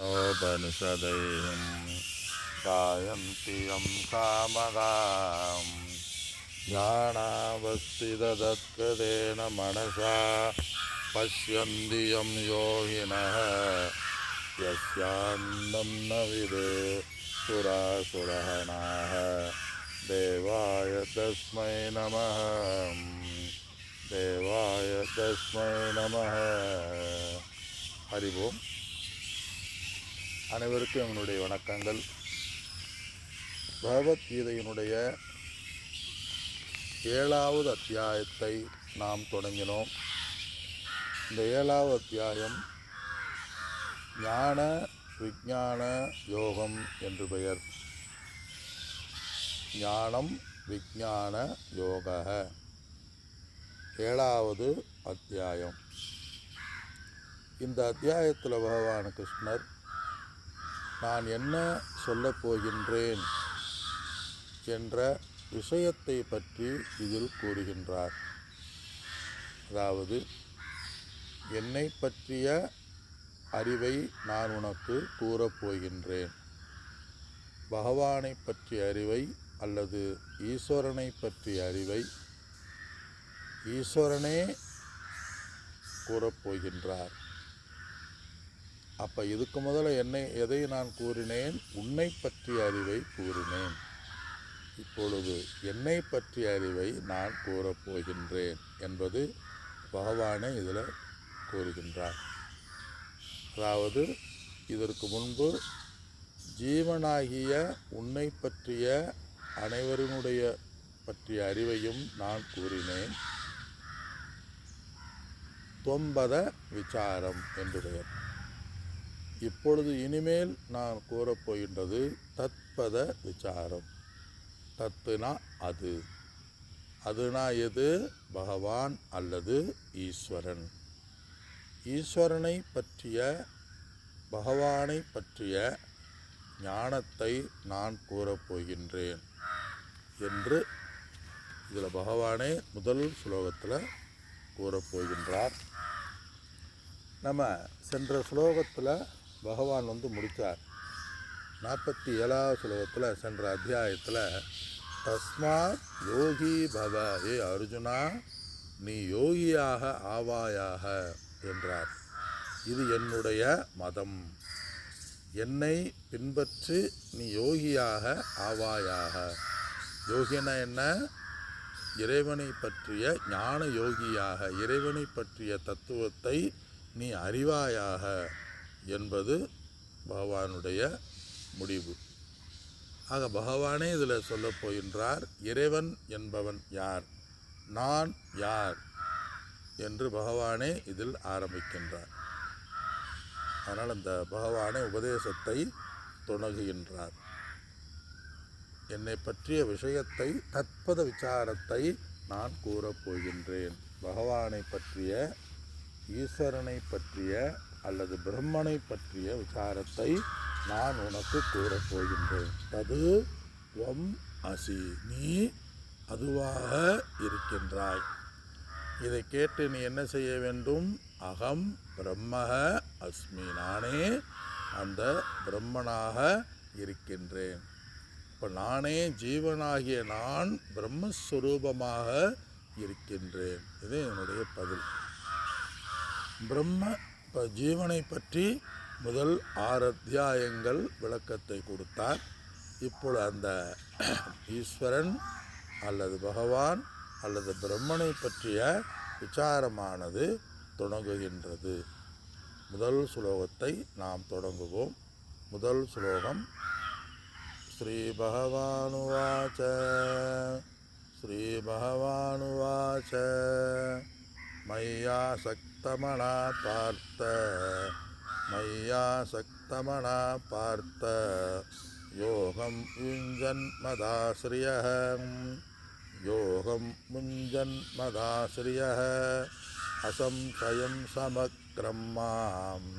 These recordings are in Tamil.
उपनिषदैहिं गायन्ति यं सामगां ज्ञानावस्थिततत्कृतेन मनसा पश्यन्ति यं योगिनः यस्यान्नं न विदुः देवाय तस्मै नमः देवाय तस्मै नमः. ஹரிவோம். அனைவருக்கும் என்னுடைய வணக்கங்கள். பகவத்கீதையினுடைய 7வது அத்தியாயத்தை நாம் தொடங்கினோம். இந்த 7வது அத்தியாயம் ஞான விஞ்ஞான யோகம் என்று பெயர். ஞானம் விஞ்ஞான யோக 7வது அத்தியாயம். இந்த அத்தியாயத்தில் பகவான் கிருஷ்ணர் நான் என்ன சொல்லப் போகின்றேன் என்ற விஷயத்தை பற்றி இதில் கூறுகின்றார். அதாவது, என்னை பற்றிய அறிவை நான் உனக்கு கூறப்போகின்றேன். பகவானை பற்றிய அறிவை அல்லது ஈஸ்வரனை பற்றிய அறிவை ஈஸ்வரனே கூறப்போகின்றார். அப்போ இதுக்கு முதல்ல எதை நான் கூறினேன்? உன்னை பற்றிய அறிவை கூறினேன். இப்பொழுது என்னை பற்றிய அறிவை நான் கூறப்போகின்றேன் என்பது பகவானே இதில் கூறுகின்றார். அதாவது, இதற்கு முன்பு ஜீவனாகிய உன்னை பற்றிய அனைவருடைய பற்றிய அறிவையும் நான் கூறினேன். தொம்பத விசாரம் என்று பெயர். இப்பொழுது இனிமேல் நான் கூறப்போகின்றது தத்பத விசாரம். தத்துனா அது, அதுனா எது? பகவான் அல்லது ஈஸ்வரன். ஈஸ்வரனை பற்றிய பகவானை பற்றிய ஞானத்தை நான் கூறப்போகின்றேன் என்று இதில் பகவானே முதல் ஸ்லோகத்தில் கூறப்போகின்றார். நம்ம சென்ற ஸ்லோகத்தில் பகவான் முடித்தார். 47வது ஸ்லோகத்தில் சென்ற அத்தியாயத்தில் தஸ்மாத் யோகி பவ, ஏ அர்ஜுனா நீ யோகியாக ஆவாயாக என்றார். இது என்னுடைய மதம், என்னை பின்பற்றி நீ யோகியாக ஆவாயாக. யோகினா என்ன? இறைவனை பற்றிய ஞான யோகியாக, இறைவனை பற்றிய தத்துவத்தை நீ அறிவாயாக என்பது பகவானுடைய முடிவு. ஆக பகவானே இதில் சொல்லப் போகின்றார், இறைவன் என்பவன் யார், நான் யார் என்று பகவானே இதில் ஆரம்பிக்கின்றார். அதனால் அந்த பகவானே உபதேசத்தை தொடங்குகின்றார். என்னை பற்றிய விஷயத்தை, தத்பத விசாரத்தை நான் கூறப்போகின்றேன். பகவானை பற்றிய, ஈஸ்வரனை பற்றிய அல்லது பிரம்மனை பற்றிய விசாரத்தை நான் உனக்கு கூறப்போகின்றேன். தது துவம் அசி, நீ அதுவாக இருக்கின்றாய். இதை கேட்டு நீ என்ன செய்ய வேண்டும்? அகம் பிரம்மக அஸ்மி, நானே அந்த பிரம்மனாக இருக்கின்றேன். இப்போ நானே ஜீவனாகிய நான் பிரம்மஸ்வரூபமாக இருக்கின்றேன். இது என்னுடைய பதில். இப்போ ஜீவனை பற்றி முதல் 6 அத்தியாயங்கள் விளக்கத்தை கொடுத்தார். இப்பொழுது அந்த ஈஸ்வரன் அல்லது பகவான் அல்லது பிரம்மனை பற்றிய விசாரமானது தொடங்குகின்றது. முதல் ஸ்லோகத்தை நாம் தொடங்குவோம். முதல் ஸ்லோகம். ஸ்ரீ பகவானுவாச ஸ்ரீ பகவானுவாச மய்யா சக்தமனா பார்த்த மய்யா சக்தமனா பார்த்த யோகம் யுஞ்சன் மதாஸ்ரியஹ யோகம் முஞ்சன் மதாஸ்ரியஹ அசம்சயம் சமக்ரம்மாம்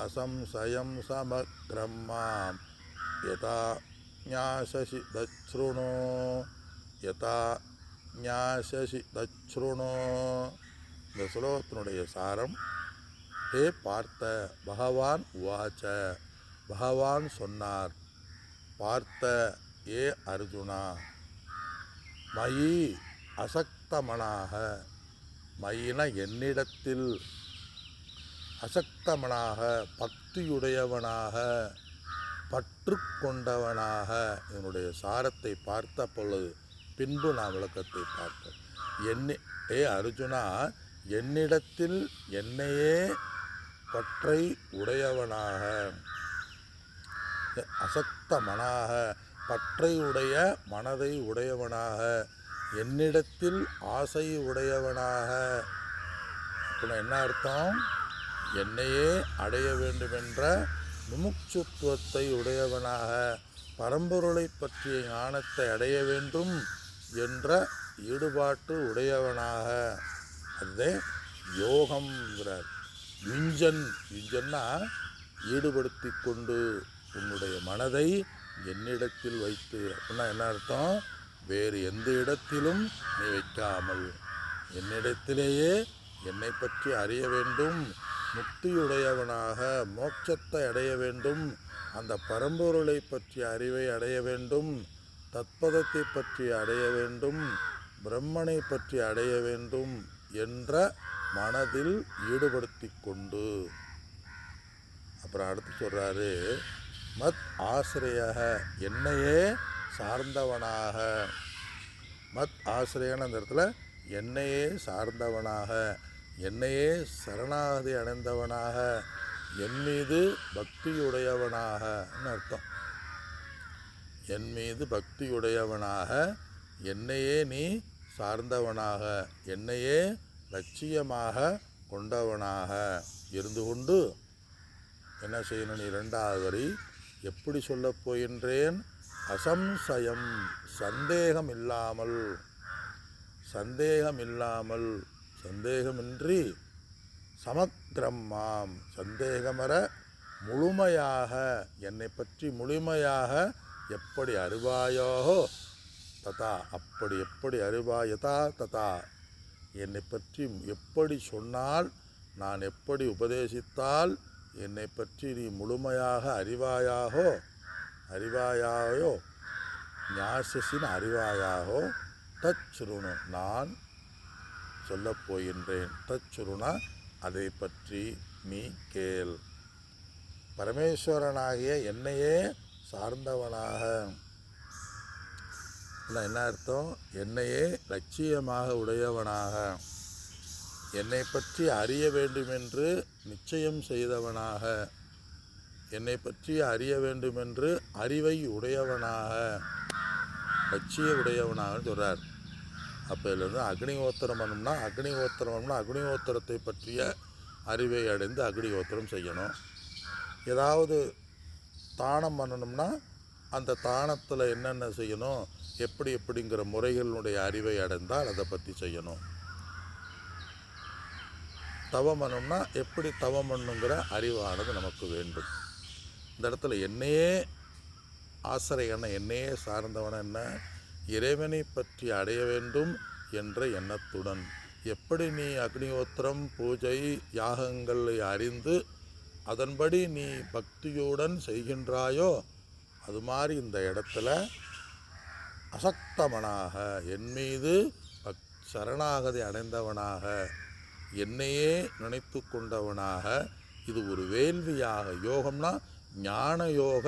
அசம்சயம் சமக்ரம்மாம் யதா ஞாசசி தச்ருணோ யதா ஞாசசி தச்ருணோ. இந்த ஸ்லோகத்தினுடைய சாரம், ஹே பார்த்த பகவான் உவாச்ச, பகவான் சொன்னார், பார்த்த ஏ அர்ஜுனா, மயி அசக்தமனாக, மயின என்னிடத்தில், அசக்தமனாக பக்தியுடையவனாக, பற்று கொண்டவனாக. என்னுடைய சாரத்தை பார்த்த பொழுது பின்பு நான் விளக்கத்தை பார்த்தேன். ஏ அர்ஜுனா, என்னிடத்தில் என்னையே பற்றை உடையவனாக, அசக்தமனாக பற்றை உடைய மனதை உடையவனாக, என்னிடத்தில் ஆசை உடையவனாக. அப்படின்னா என்ன அர்த்தம்? என்னையே அடைய வேண்டுமென்ற முமுட்சுத்துவத்தை உடையவனாக, பரம்பொருளை பற்றிய ஞானத்தை அடைய வேண்டும் என்ற ஈடுபாட்டு உடையவனாக. அதே யோகம்ங்கிறார். யுஞ்சன்னா ஈடுபடுத்தி கொண்டு உன்னுடைய மனதை என்னிடத்தில் வைத்து. அப்படின்னா என்ன அர்த்தம்? வேறு எந்த இடத்திலும் நீ வைக்காமல் என்னிடத்திலேயே என்னை பற்றி அறிய வேண்டும், முக்தியுடையவனாக மோட்சத்தை அடைய வேண்டும், அந்த பரம்பொருளை பற்றிய அறிவை அடைய வேண்டும், தத்பதத்தை பற்றி அடைய வேண்டும், பிரம்மனை பற்றி அடைய வேண்டும் என்ற மனதில் ஈடுபடுத்தி கொண்டு. அப்புறம் அடுத்து சொல்கிறாரு, மத் ஆசிரியக என்னையே சார்ந்தவனாக. மத் ஆசிரியன் அந்த இடத்துல என்னையே சார்ந்தவனாக, என்னையே சரணாகதி அடைந்தவனாக, என் மீது பக்தியுடையவனாக அர்த்தம். என் மீது பக்தியுடையவனாக, என்னையே நீ சார்ந்தவனாக, என்னையே லட்சியமாக கொண்டவனாக இருந்து கொண்டு என்ன செய்யணும்? நீ 2வது வரி எப்படி சொல்லப் போகின்றேன்? அசம்சயம் சந்தேகம் இல்லாமல், சந்தேகமின்றி, சமக்ரம்மாம் சந்தேகமற முழுமையாக என்னை பற்றி முழுமையாக எப்படி அறிவாயோ ததா, அப்படி எப்படி அறிவாயதா ததா, என்னை பற்றி எப்படி சொன்னால், நான் எப்படி உபதேசித்தால் என்னை பற்றி நீ முழுமையாக அறிவாயாயோ ஞாசசின் அறிவாயாகோ தச்சுருணு, நான் சொல்லப் போகின்றேன். தச்சுருணா அதை பற்றி நீ கேள். பரமேஸ்வரனாகிய என்னையே சார்ந்தவனாக என்ன அர்த்தம்? என்னையே லட்சியமாக உடையவனாக, என்னை பற்றி அறிய வேண்டுமென்று நிச்சயம் செய்தவனாக, என்னை பற்றி அறிய வேண்டுமென்று அறிவை உடையவனாக, லட்சிய உடையவனாக சொல்கிறார். அப்போ இதுலேருந்து அக்னிஹோத்திரம் பண்ணோம்னா அக்னிஹோத்திரத்தை பற்றிய அறிவை அடைந்து அக்னிஹோத்திரம் செய்யணும். ஏதாவது தானம் பண்ணணும்னா அந்த தானத்தில் என்னென்ன செய்யணும், எப்படிங்கிற முறைகளுடைய அறிவை அடைந்தால் அதை பற்றி செய்யணும். தவம் பண்ணணும்னா எப்படி தவம் பண்ணுங்கிற அறிவானது நமக்கு வேண்டும். இந்த இடத்துல என்னையே ஆசிரியன, என்னையே சார்ந்தவன, என்ன இறைவனை பற்றி அடைய வேண்டும் என்ற எண்ணத்துடன் எப்படி நீ அக்னிஹோத்திரம் பூஜை யாகங்களை அறிந்து அதன்படி நீ பக்தியுடன் செய்கின்றாயோ அது மாதிரி இந்த இடத்துல அசக்தமனாக, என் மீது சரணாகதி அடைந்தவனாக, என்னையே நினைத்து கொண்டவனாக, இது ஒரு வேள்வியாக, யோகம்னா ஞான யோக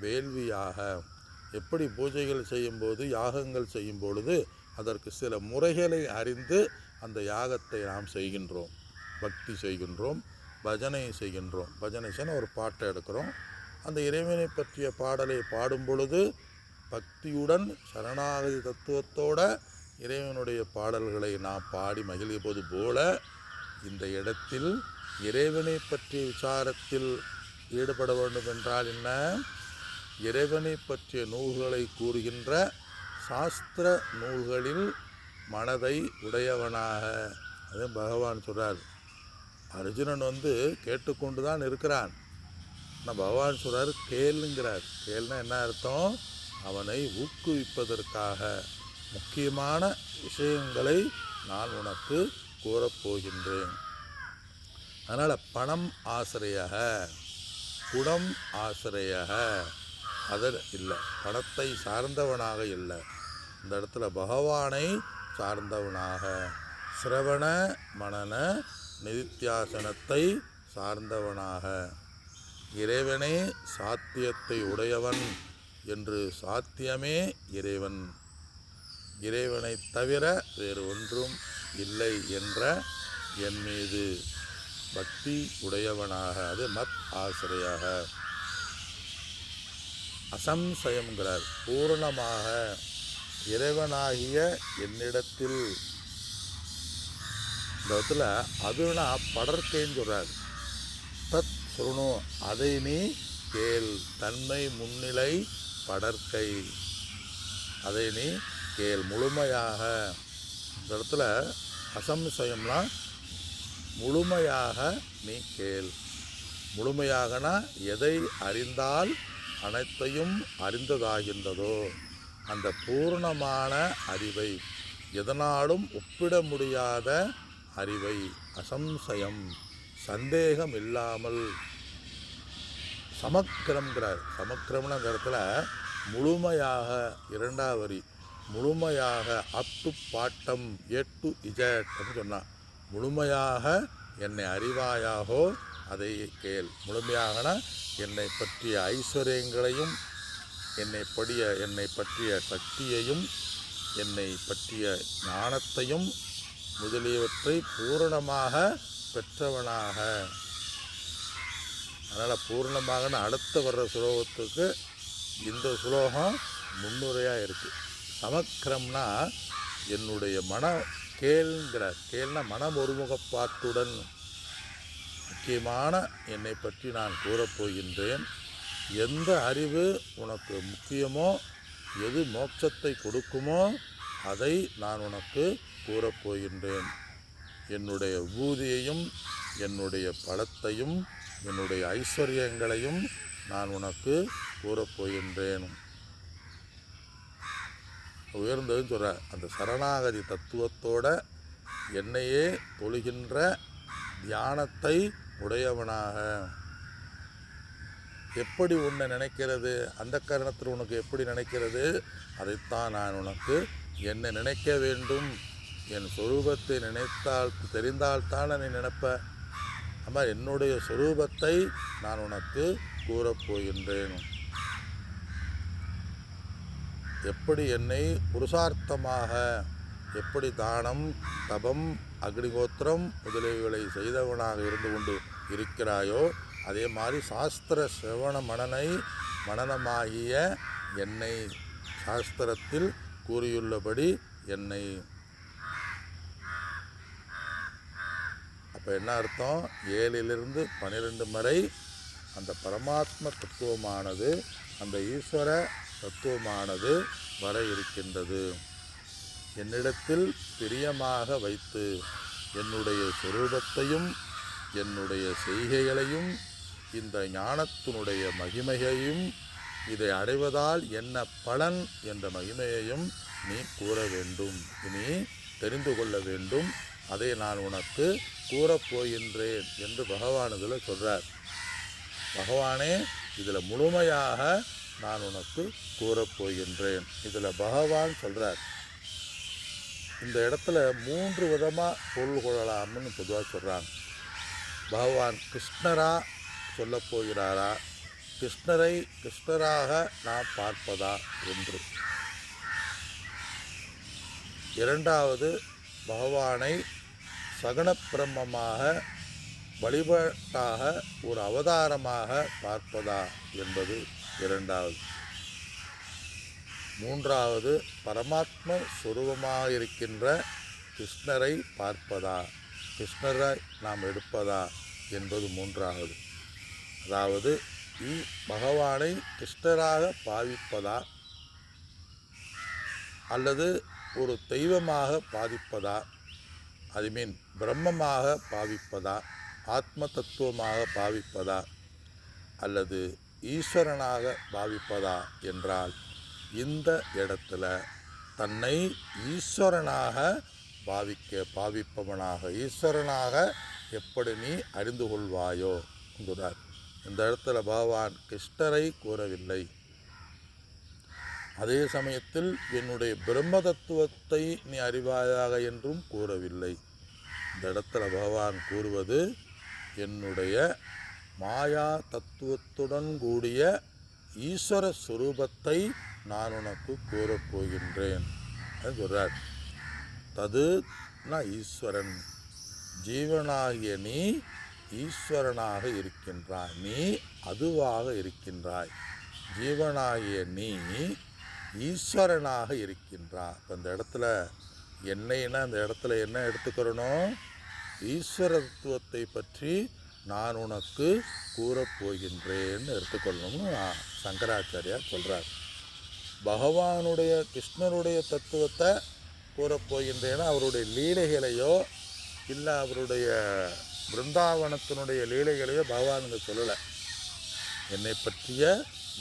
வேள்வியாக. எப்படி பூஜைகள் செய்யும்போது யாகங்கள் செய்யும் பொழுது அதற்கு சில முறைகளை அறிந்து அந்த யாகத்தை நாம் செய்கின்றோம், பக்தி செய்கின்றோம், பஜனை செய்கின்றோம். பஜனை செய்ய ஒரு பாட்டை எடுக்கிறோம், அந்த இறைவனை பற்றிய பாடலை பாடும் பொழுது பக்தியுடன் சரணாகதி தத்துவத்தோட இறைவனுடைய பாடல்களை நாம் பாடி மகிழ்வது போல இந்த இடத்தில் இறைவனை பற்றிய விசாரத்தில் ஈடுபட வேண்டும் என்றால் என்ன? இறைவனை பற்றிய நூல்களை கூறுகின்ற சாஸ்திர நூல்களில் மனதை உடையவனாக. அது பகவான் சொல்கிறார். அர்ஜுனன் கேட்டுக்கொண்டு தான் இருக்கிறான். ஆனால் பகவான் சொல்கிறார் கேளுங்கிறார். கேள்னா என்ன அர்த்தம்? அவனை ஊக்குவிப்பதற்காக முக்கியமான விஷயங்களை நான் உனக்கு கூறப்போகின்றேன். அதனால் பணம் ஆசிரியக, குணம் ஆசிரியக, அதில் இல்லை, பணத்தை சார்ந்தவனாக இல்லை, இந்த இடத்துல பகவானை சார்ந்தவனாக, சிரவண மனன நிதித்தியாசனத்தை சார்ந்தவனாக, இறைவனே சாத்தியத்தை உடையவன் என்று சாத்தியமே இறைவன், இறைவனை தவிர வேறு ஒன்றும் இல்லை என்ற என் மீது பக்தி உடையவனாக, அது மத் ஆசிரியாக. அசம்சயம்ங்கிறார், பூரணமாக இறைவனாகிய என்னிடத்தில். இந்த இடத்துல அதுனா படற்கைன்னு சொல்கிறார். தத் சுருணு, அதை நீ கேள், தன்மை முன்னிலை படற்கை, அதை நீ கேள் முழுமையாக. இந்த இடத்துல அசம்சயம்னா முழுமையாக நீ கேள். முழுமையாகனா எதை அறிந்தால் அனைத்தையும் அறிந்ததாகின்றதோ அந்த பூர்ணமான அறிவை, எதனாலும் ஒப்பிட முடியாத அறிவை, அசம்சயம் சந்தேகம் இல்லாமல். சமக்கிரம்ங்கிறார். சமக்கிரம்ங்கிறதுல முழுமையாக, இரண்டாவது வரி, முழுமையாக அப் டு பாட்டம், எட்டு இஜட் அப்படின்னு சொன்னான். முழுமையாக என்னை அறிவாயாகோ அதை கேள். முழுமையாகனா என்னை பற்றிய ஐஸ்வர்யங்களையும், என்னை பற்றிய சக்தியையும், என்னை பற்றிய ஞானத்தையும் முதலியவற்றை பூரணமாக பெற்றவனாக. அதனால் பூர்ணமாகனா அடுத்த வர்ற சுலோகத்துக்கு இந்த சுலோகம் முன்னுரையாக இருக்குது. சமக்கிரம்னா என்னுடைய மன கேள்ங்கிறார். கேள்னா மனம் ஒருமுகப்பாட்டுடன். முக்கியமான என்னை பற்றி நான் கூறப்போகின்றேன். எந்த அறிவு உனக்கு முக்கியமோ, எது மோட்சத்தை கொடுக்குமோ அதை நான் உனக்கு கூறப்போகின்றேன். என்னுடைய விபூதியையும், என்னுடைய பலத்தையும், என்னுடைய ஐஸ்வர்யங்களையும் நான் உனக்கு கூறப்போகின்றேன். உயர்ந்ததுன்னு சொல்கிற அந்த சரணாகதி தத்துவத்தோட என்னையே தொழுகின்ற தியானத்தை உடையவனாக. எப்படி உன்னை நினைக்கிறது, அந்த காரணத்தில் உனக்கு எப்படி நினைக்கிறது, அதைத்தான் நான் உனக்கு என்னை நினைக்க வேண்டும். என் சொரூபத்தை தெரிந்தால்தான் நீ நினைப்ப. ஆனால் என்னுடைய சொரூபத்தை நான் உனக்கு கூறப்போகின்றேன். எப்படி என்னை புருஷார்த்தமாக, எப்படி தானம், தபம், அக்னிகோத்திரம் முதலியவைகளை செய்தவனாக இருந்து கொண்டு இருக்கிறாயோ, அதே மாதிரி சாஸ்திர சிரவண மனனமாகிய என்னை சாஸ்திரத்தில் கூறியுள்ளபடி என்னை. அப்போ என்ன அர்த்தம்? 7லிருந்து 12 வரை அந்த பரமாத்ம தத்துவமானது, அந்த ஈஸ்வர தத்துவமானது வர இருக்கின்றது. என்னிடத்தில் பிரியமாக வைத்து என்னுடைய சொரூபத்தையும், என்னுடைய செய்கைகளையும், இந்த ஞானத்தினுடைய மகிமையையும், இதை அடைவதால் என்ன பலன் என்ற மகிமையையும் நீ கூற வேண்டும், நீ தெரிந்து கொள்ள வேண்டும். அதை நான் உனக்கு கூறப்போகின்றேன் என்று பகவான் இதில் சொல்கிறார். பகவானே இதில் முழுமையாக நான் உனக்கு கூறப்போகின்றேன். இதில் பகவான் சொல்கிறார். இந்த இடத்துல 3 விதமாக பொருள் கொள்ளலாம்னு பொதுவாக சொல்கிறாங்க. பகவான் கிருஷ்ணராக சொல்லப் போகிறாரா, கிருஷ்ணரை கிருஷ்ணராக நான் பார்ப்பதா என்று. இரண்டாவது, பகவானை சகுண பிரம்மமாக வழிபாட்டாக ஒரு அவதாரமாக பார்ப்பதா என்பது இரண்டாவது. மூன்றாவது, பரமாத்ம சுரூபமாக இருக்கின்ற கிருஷ்ணரை பார்ப்பதா, கிருஷ்ணரை நாம் எடுப்பதா என்பது மூன்றாவது. அதாவது பகவானை கிருஷ்ணராக பாவிப்பதா அல்லது ஒரு தெய்வமாக பாவிப்பதா, ஐ மீன் பிரம்மமாக பாவிப்பதா, ஆத்ம தத்துவமாக பாவிப்பதா அல்லது ஈஸ்வரனாக பாவிப்பதா என்றால், இந்த இடத்துல தன்னை ஈஸ்வரனாக பாவிப்பவனாக, ஈஸ்வரனாக எப்படி நீ அறிந்து கொள்வாயோ என்கிறார். இந்த இடத்துல பகவான் கிருஷ்ணரை கூறவில்லை. அதே சமயத்தில் என்னுடைய பிரம்ம தத்துவத்தை நீ அறிவாயாக என்றும் கூறவில்லை. இந்த இடத்துல பகவான் கூறுவது என்னுடைய மாயா தத்துவத்துடன் கூடிய ஈஸ்வர சுரூபத்தை நான் உனக்கு கூறப்போகின்றேன் சொல்கிறார். தது நான் ஈஸ்வரன், ஜீவனாகிய நீ ஈஸ்வரனாக இருக்கின்றாய், நீ அதுவாக இருக்கின்றாய். ஜீவனாகிய நீ ஈஸ்வரனாக இருக்கின்றாய். இப்போ இந்த இடத்துல என்னைன்னா இந்த இடத்துல என்ன எடுத்துக்கிறணும்? ஈஸ்வர தத்துவத்தை பற்றி நான் உனக்கு கூறப்போகின்றேன்னு எடுத்துக்கொள்ளணும்னு சங்கராச்சாரியார் சொல்கிறார். பகவானுடைய கிருஷ்ணருடைய தத்துவத்தை கூறப்போகின்றேன்னா அவருடைய லீலைகளையோ இல்லை அவருடைய பிருந்தாவனத்தினுடைய லீலைகளையோ பகவானுங்க சொல்லலை. என்னை பற்றிய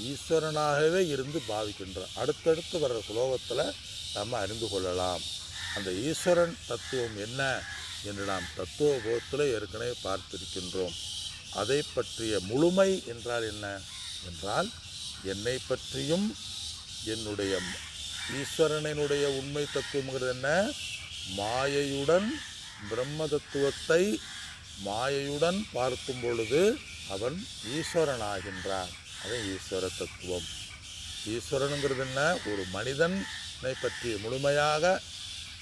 ஈஸ்வரனாகவே இருந்து பாவிக்கின்றார். அடுத்தடுத்து வர்ற ஸ்லோகத்தில் நம்ம அறிந்து கொள்ளலாம். அந்த ஈஸ்வரன் தத்துவம் என்ன என்று நாம் தத்துவ போகத்தில் ஏற்கனவே பார்த்திருக்கின்றோம். அதை பற்றிய முழுமை என்றால் என்ன என்றால், என்னை பற்றியும் என்னுடைய ஈஸ்வரனுடைய உண்மை தத்துவங்கிறது என்ன? மாயையுடன் பிரம்ம தத்துவத்தை மாயையுடன் பார்க்கும் பொழுது அவன் ஈஸ்வரனாகின்றான். அது ஈஸ்வர தத்துவம். ஈஸ்வரனுங்கிறது என்ன? ஒரு மனிதனை பற்றி முழுமையாக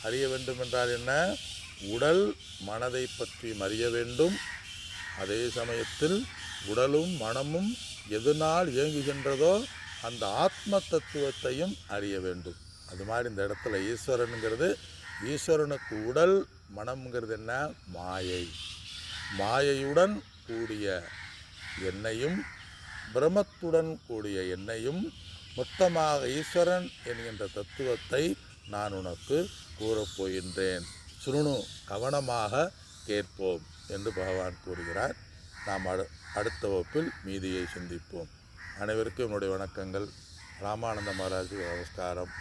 அறிய வேண்டும் என்றால் என்ன? உடல் மனதை பற்றி அறிய வேண்டும். அதே சமயத்தில் உடலும் மனமும் எதனால் இயங்குகின்றதோ அந்த ஆத்ம தத்துவத்தையும் அறிய வேண்டும். அது மாதிரி இந்த இடத்துல ஈஸ்வரனுங்கிறது, ஈஸ்வரனுக்கு உடல் மனம்ங்கிறது என்ன? மாயை. மாயையுடன் கூடிய என்னையும் பிரம்மத்துடன் கூடிய என்னையும் மொத்தமாக ஈஸ்வரன் என்கின்ற தத்துவத்தை நான் உனக்கு கூறப்போகின்றேன். சுருணு, கவனமாக கேட்போம் என்று பகவான் கூறுகிறார். நாம் அடுத்த வகுப்பில் மீதியை சிந்திப்போம். அனைவருக்கும் என்னுடைய வணக்கங்கள். ராமானந்த மகாராஜ் நமஸ்காரம்.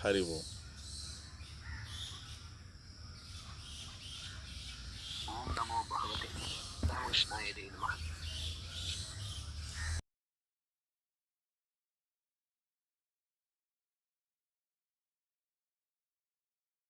ஹரி ஓம். ஓம் நமோ பகவதே ராமகிருஷ்ணாய நமः.